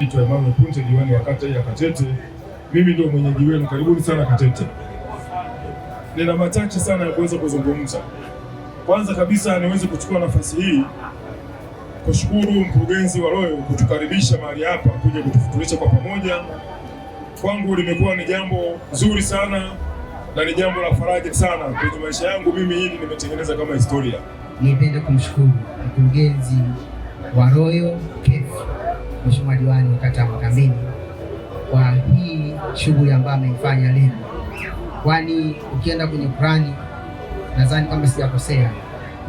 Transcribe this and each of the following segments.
Naitwa Emmanuel Punte, diwani wa kata ya Katete. Mimi ndio mwenyeji wenu, karibuni sana Katete. Nina machache sana ya kuweza kuzungumza. Kwanza kabisa niweze kuchukua nafasi hii kushukuru mkurugenzi wa Royal kutukaribisha mahali hapa kuja kutufutulisha kwa pamoja. Kwangu limekuwa ni jambo zuri sana na ni jambo la faraja sana kwenye maisha yangu. Mimi hili nimetengeneza kama historia. Nipende kumshukuru mkurugenzi wa Royal KEF, Mheshimiwa diwani wa kata ya Makambini kwa hii shughuli ambayo ameifanya leo, kwani ukienda kwenye Qur'ani, nadhani kama sijakosea,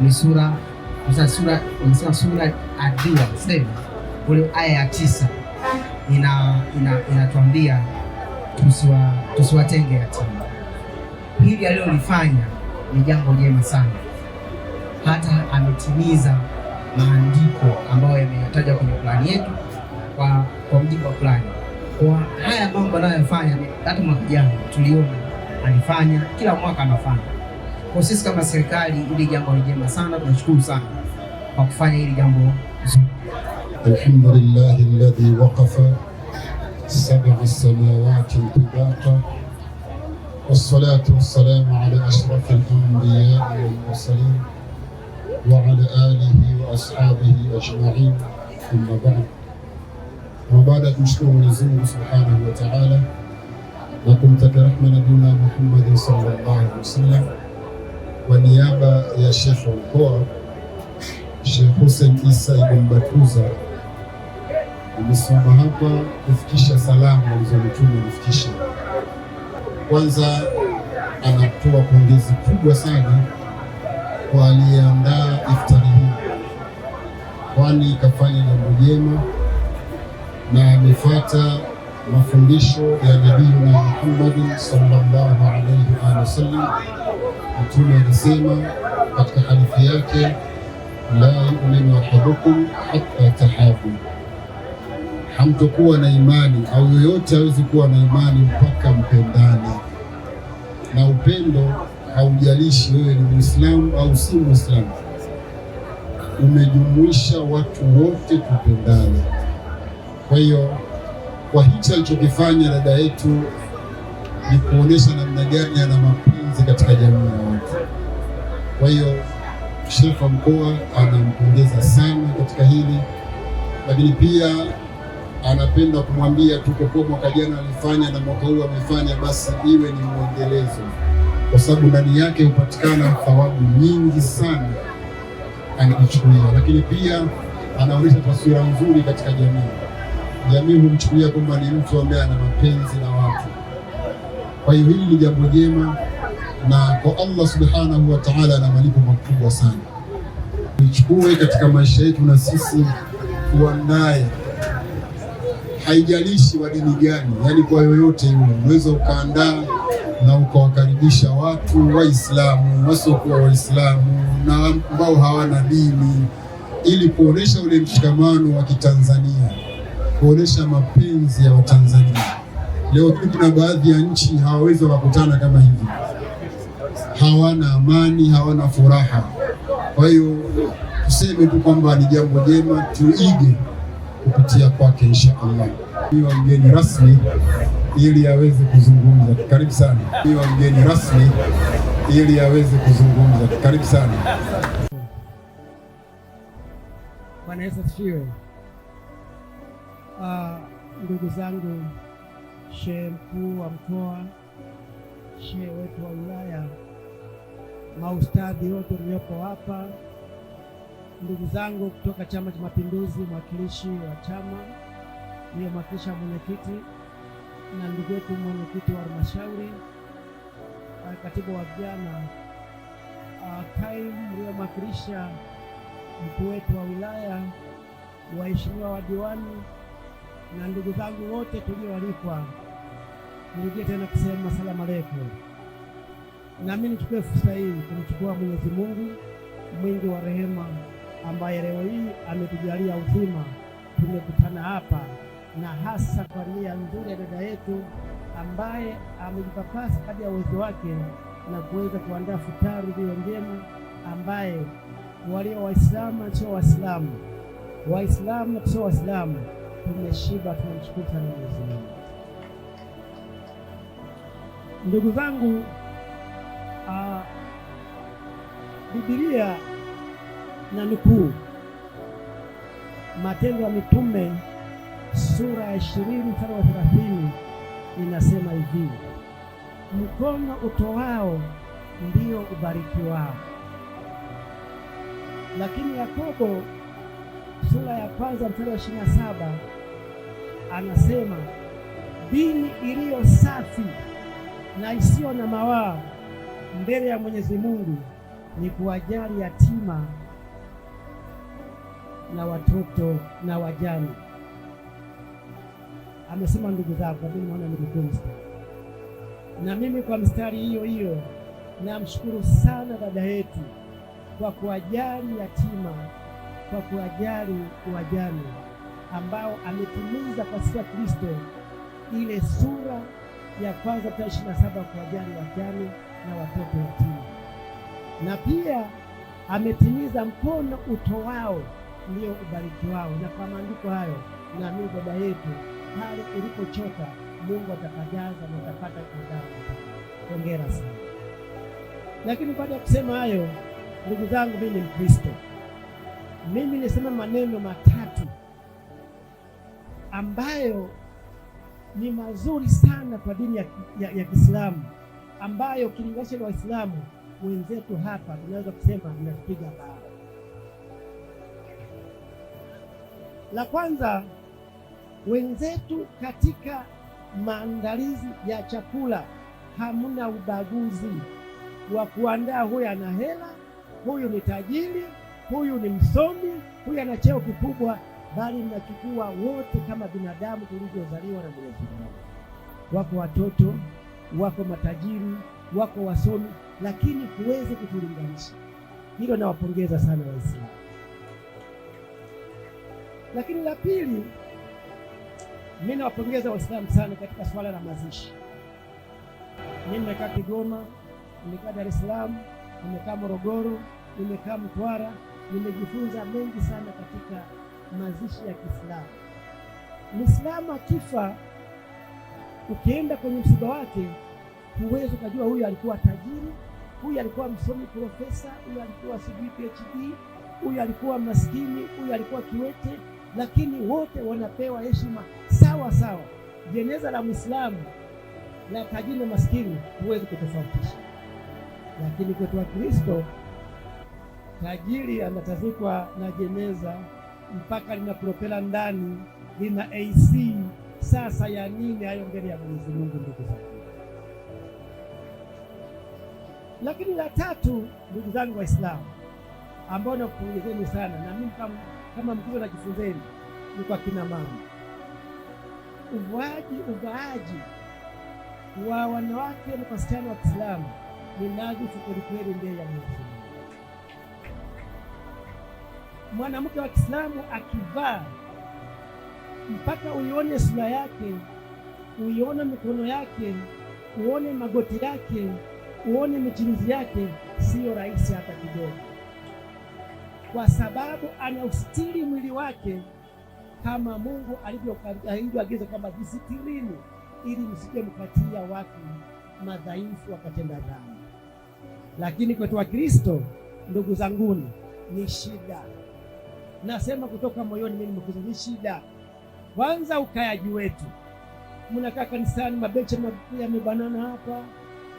ni sura Ad-Dua ule aya ya 9 inatuambia tusiwatenge yatima. Hili alilolifanya ni jambo jema sana, hata ametimiza maandiko ambayo yametaja kwenye plani yetu kwa mjibu wa plani. Kwa haya mambo anayofanya, hata mwaka jana tuliona alifanya, kila mwaka anafanya. Kwa sisi kama serikali, hili jambo ni jema sana, tunashukuru sana kwa kufanya hili jambo zuri. Alhamdulillah alladhi waqafa sab'a samawati tibaqa wassalatu wassalamu ala ashrafil anbiya wal mursalin wa ala alihi wa ashabihi ajma'in, amma ba'd. Baada ya kumshukuru Mwenyezi Mungu Subhanahu wa Ta'ala na kumtakia rehema Nabii Muhammad sallallahu alaihi wasallam, kwa niaba ya Sheikh wa mkoa Sheikh Hussein Isa Ibn Batuza, nimesimama hapa kufikisha salamu alizonituma nifikishe. Kwanza anatoa pongezi kubwa sana kwa aliyeandaa iftari hii, kwani kafanya jambo jema na amefuata mafundisho ya Nabii Muhammad sallallahu alaihi wasallam. Mtume alisema katika hadithi yake, la yu'minu ahadukum hatta tahabu, hamtokuwa na imani au yoyote hawezi kuwa na imani mpaka mpendane. Na upendo haujalishi wewe ni Muislamu au si Muislamu, umejumuisha watu wote tupendane. Kwa hiyo kwa hicho alichokifanya dada yetu ni kuonesha namna gani ana mapenzi katika jamii ya watu. Kwa hiyo Sheikh wa mkoa anampongeza sana katika hili, lakini pia anapenda kumwambia tuko kwa mwaka jana alifanya na mwaka huu amefanya, basi iwe ni mwendelezo, kwa sababu ndani yake hupatikana thawabu nyingi sana anajichukulia. Lakini pia anaonyesha taswira nzuri katika jamii. Jamii humchukulia kwamba ni mtu ambaye ana mapenzi na watu. Kwa hiyo hili ni jambo jema, na kwa Allah Subhanahu wa Ta'ala ana malipo makubwa sana. Nichukue katika maisha yetu na sisi kuwa naye, haijalishi wa dini gani, yani kwa yoyote yule unaweza ukaandaa na ukawakaribisha watu Waislamu, wasiokuwa Waislamu na ambao hawana dini, ili kuonesha ule mshikamano wa Kitanzania, kuonesha mapenzi ya Watanzania. Leo kuna baadhi ya nchi hawawezi wakutana kama hivi, hawana amani, hawana furaha. Kwa hiyo tuseme tu kwamba ni jambo jema, tuige kupitia kwake insha Allah. Ni mgeni rasmi ili aweze kuzungumza. Karibu sana. Ni mgeni rasmi ili aweze kuzungumza. Karibu sana. Bwana Yesu asifiwe. Ndugu zangu, shehe mkuu wa mkoa, shehe wetu wa wilaya, maustadhi wote waliopo hapa, ndugu zangu kutoka Chama cha Mapinduzi, mwakilishi wa chama niliyomwakilisha mwenyekiti, na ndugu yetu mwenyekiti wa halmashauri, katibu wa vijana, kaimu niliyomwakilisha mkuu wetu wa wilaya, waheshimiwa wadiwani na ndugu zangu wote tulioalikwa, nirudie tena kusema asalamu alaykum. Na mimi nichukue fursa hii kumshukuru Mwenyezi Mungu mwingi wa rehema, ambaye leo hii ametujalia uzima tumekutana hapa, na hasa kwa nia nzuri ya dada yetu ambaye amejipapasa kadri ya uwezo wake na kuweza kuandaa futari iliyo njema, ambaye walio Waislamu sio Waislamu, Waislamu sio Waislamu, tumeshiba. Tunamshukuru sana Mwenyezi Mungu. Ndugu zangu, Biblia na nukuu Matendo ya Mitume sura ya 20 mstari wa 30 inasema hivi: mkono utoao ndio ubarikiwao. Lakini Yakobo sura ya 1 mstari wa 27 anasema dini iliyo safi na isiyo na mawaa mbele ya Mwenyezi Mungu ni kuwajali yatima na watoto na wajane. Amesema ndugu zangu, mimi naona nikupe mstari, na mimi kwa mstari hiyo hiyo namshukuru sana dada yetu kwa kuwajali yatima, kwa kuwajali wajane, ambao ametimiza kwa sifa ya Kristo ile sura ya 1 mstari 27, kuwajali wajane na watoto yatima, na pia ametimiza mkono utoao ndio ubariki wao. Na kwa maandiko hayo, na mimi baba yetu, pale ulipochoka Mungu atakajaza na utapata kadhaa. Hongera sana. Lakini baada ya kusema hayo, ndugu zangu, mimi ni Mkristo. Mimi nisema maneno matatu ambayo ni mazuri sana kwa dini ya Kiislamu, ambayo ukilinganisha na Waislamu wenzetu hapa tunaweza kusema tunapiga bao. La kwanza, wenzetu katika maandalizi ya chakula hamuna ubaguzi wa kuandaa, huyu ana hela, huyu ni tajiri, huyu ni msomi, huyu ana cheo kikubwa, bali mnachukua wote kama binadamu tulivyozaliwa na Mwenyezi Mungu. Wako watoto, wako matajiri, wako wasomi, lakini huwezi kutulinganisha. Hilo nawapongeza sana Waislamu. Lakini la pili, mimi nawapongeza Waislamu sana katika swala la mazishi. Mimi nimekaa Kigoma, nimekaa Dar es Salaam, nimekaa Morogoro, nimekaa Mtwara, nimejifunza mengi sana katika mazishi ya Kiislamu. Muislamu akifa, ukienda kwenye msiba wake, huwezi ukajua huyu alikuwa tajiri, huyu alikuwa msomi profesa, huyu alikuwa sijui PhD, huyu alikuwa maskini, huyu alikuwa kiwete, lakini wote wanapewa heshima sawa sawa. Jeneza la Muislamu la tajiri na maskini huwezi kutofautisha. Lakini kwetu wa Kristo, tajiri anatazikwa na jeneza mpaka lina propela ndani, lina AC. Sasa ya nini hayo mbele ya Mwenyezi Mungu, ndugu zangu? Lakini la tatu, ndugu zangu Waislamu, ambao nakupongezeni sana, na mimi kama Mkristo najifunzeni, ni kwa kina mama. Uvaaji wa wanawake na wasichana wa Kiislamu ni nadhifu kwelikweli mbele ya Mwenyezi Mungu. Mwanamke wa Kiislamu akivaa mpaka uione sura yake, uione mikono yake, uone magoti yake, uone michirizi yake, siyo rahisi hata kidogo, kwa sababu anaustiri mwili wake kama Mungu alivyoagiza kwamba jisitirini, ili msije mkatia watu madhaifu wakatenda dhambi. Lakini kwetu wa Kristo, ndugu zanguni, ni shida. Nasema kutoka moyoni, mimi nimekuza, ni shida. Kwanza ukayaji wetu, mnakaa kanisani, mabenchi yamebanana hapa,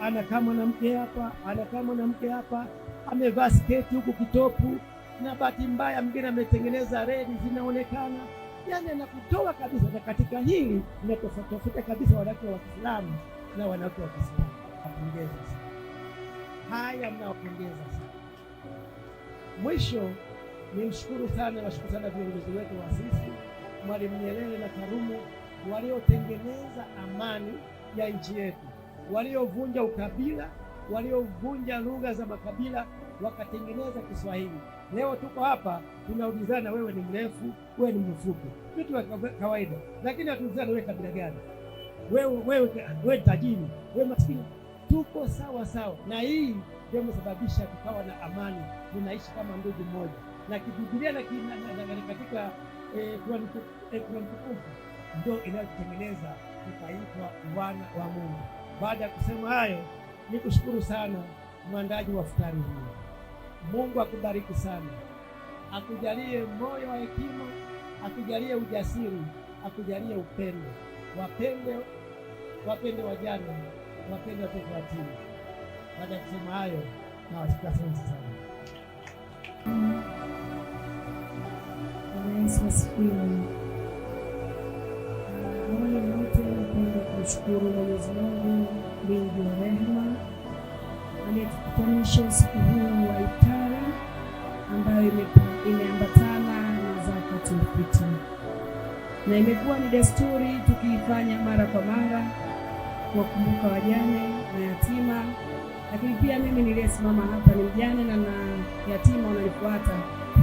anakaa mwanamke hapa, anakaa mwanamke hapa, amevaa sketi huku kitopu, na bahati mbaya mwingine ametengeneza redi zinaonekana, yani anakutoa kabisa. Na katika hili inatofauti kabisa wanawake wa Kiislamu na wanawake wa Kiislamu. Napongeza sana haya, mnawapongeza sana. Mwisho nimshukuru sana, nashukuru sana viongozi wetu wa sisi, Mwalimu Nyerere na Karume, waliotengeneza amani ya nchi yetu, waliovunja ukabila, waliovunja lugha za makabila, wakatengeneza Kiswahili. Leo tuko hapa tunaulizana, wewe ni mrefu, wewe ni mfupi, vitu vya kawaida, lakini hatuulizana wewe kabila gani, wewe tajiri, wewe maskini. Tuko sawa sawa, na hii ndio imesababisha tukawa na amani, tunaishi kama ndugu mmoja. na kibibilia na katika Qur'an tukufu ndio inayotengeneza tukaitwa wana wa Mungu. Baada ya kusema hayo, nikushukuru sana mwandaji wa futari hii. Mungu akubariki sana, akujalie moyo wa hekima, akujalie ujasiri, akujalie upendo. Wapende wajane, wapende watoto yatima. Baada ya kusema hayo, nawashukuru sana. Yesu asifiwe. Awali ya yote napenda kumshukuru Mwenyezi Mungu mwingi wa rehema aliyetukutanisha usiku huu wa iftari ambayo imeambatana na zakatul fitri, na imekuwa ni desturi tukiifanya mara kwa mara kuwakumbuka wajane na yatima. Lakini pia mimi niliyesimama hapa ni mjane na yatima wanalifuata,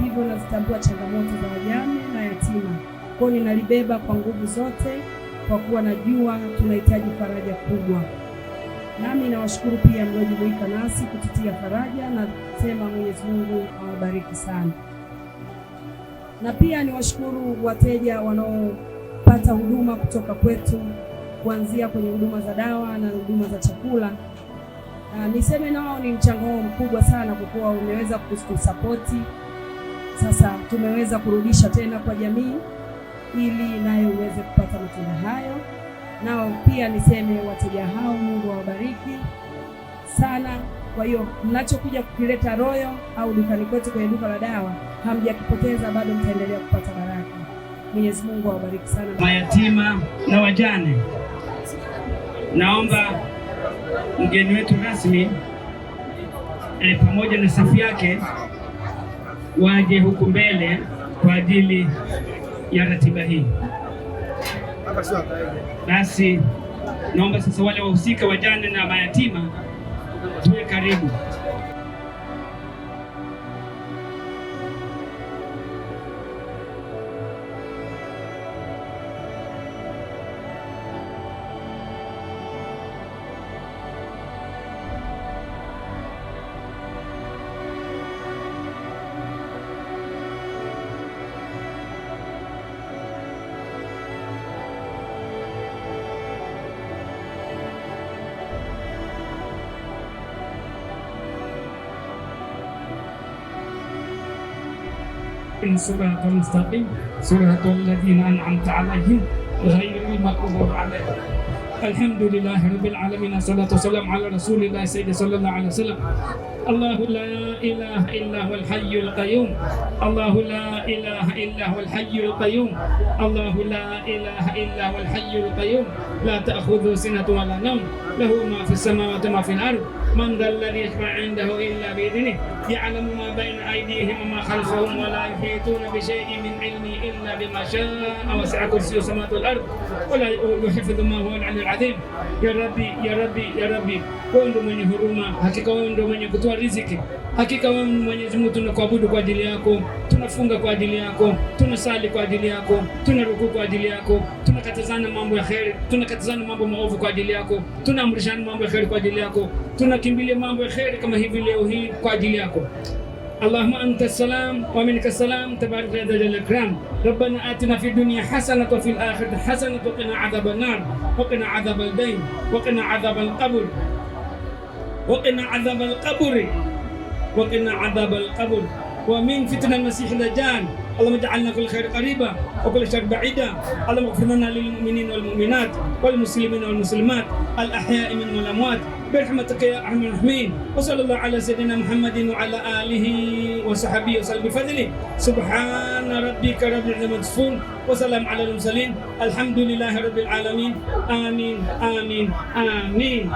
hivyo nazitambua changamoto za wajane na yatima. Kwa hiyo ninalibeba kwa nguvu zote, kwa kuwa najua tunahitaji faraja kubwa. Nami nawashukuru pia mliojumuika nasi kututia faraja, na sema Mwenyezi Mungu awabariki sana. Na pia niwashukuru wateja wanaopata huduma kutoka kwetu, kuanzia kwenye huduma za dawa na huduma za chakula. Niseme nao ni mchango mkubwa sana, kwa kuwa umeweza kutusapoti. Sasa tumeweza kurudisha tena kwa jamii ili nayo uweze kupata matunda hayo. Nao pia niseme wateja hao, Mungu awabariki sana. Kwa hiyo mnachokuja kukileta Royal au dukani kwetu kwenye duka la dawa hamjakipoteza, bado mtaendelea kupata baraka. Mwenyezi Mungu awabariki sana. Mayatima na wajane, naomba mgeni wetu rasmi pamoja na safu yake waje huku mbele kwa ajili ya ratiba hii. Basi naomba sasa wale wahusika wajane na mayatima tuwe karibu. صراط المستقيم صراط الذين أنعمت عليهم غير المغضوب عليهم. الحمد لله رب العالمين، الصلاة والسلام على رسول الله سيدنا صلى الله عليه وسلم. الله لا إله إلا هو الحي القيوم، الله لا إله إلا هو الحي القيوم، الله لا إله إلا هو الحي القيوم، لا تأخذه سنة ولا نوم، له ما في السماوات وما في الأرض، من ذا الذي يشفع عنده إلا بإذنه، يعلم ما بين أيديهم وما خلفهم، ولا يحيطون بشيء من علمه إلا بما شاء، وسع كرسيه السماوات والأرض ولا يؤوده حفظهما وهو العلي العظيم. Ya Rabbi, ya Rabbi, ya Rabbi, wewe ndio mwenye huruma, hakika wewe ndio mwenye kutoa riziki, hakika wewe Mwenyezi Mungu tunakuabudu kwa ajili yako, tunafunga kwa ajili yako, tunasali kwa ajili yako, tunarukuu kwa ajili yako, tunakatazana mambo ya kheri, tunakatazana mambo maovu kwa ajili yako, tunaamrishana mambo ya kheri kwa ajili yako, tunakimbilia mambo ya kheri kama hivi leo hii kwa ajili yako. اللهم أنت السلام ومنك السلام تبارك يا ذا الإكرام. ربنا آتنا في الدنيا حسنة وفي الآخرة حسنة وقنا عذاب النار وقنا عذاب الدين وقنا عذاب القبر وقنا عذاب القبر وقنا عذاب القبر ومن فتنة المسيح الدجال. اللهم اجعلنا كل خير قريبا وكل شر بعيدا. اللهم اغفر لنا للمؤمنين والمؤمنات والمسلمين والمسلمات الأحياء منهم والأموات برحمتك يا أرحم الراحمين. وصلى الله على سيدنا محمد وعلى آله وصحبه وسلم بفضله. سبحان ربك رب العزة عما يصفون وسلام على المرسلين. الحمد لله رب العالمين. آمين آمين آمين.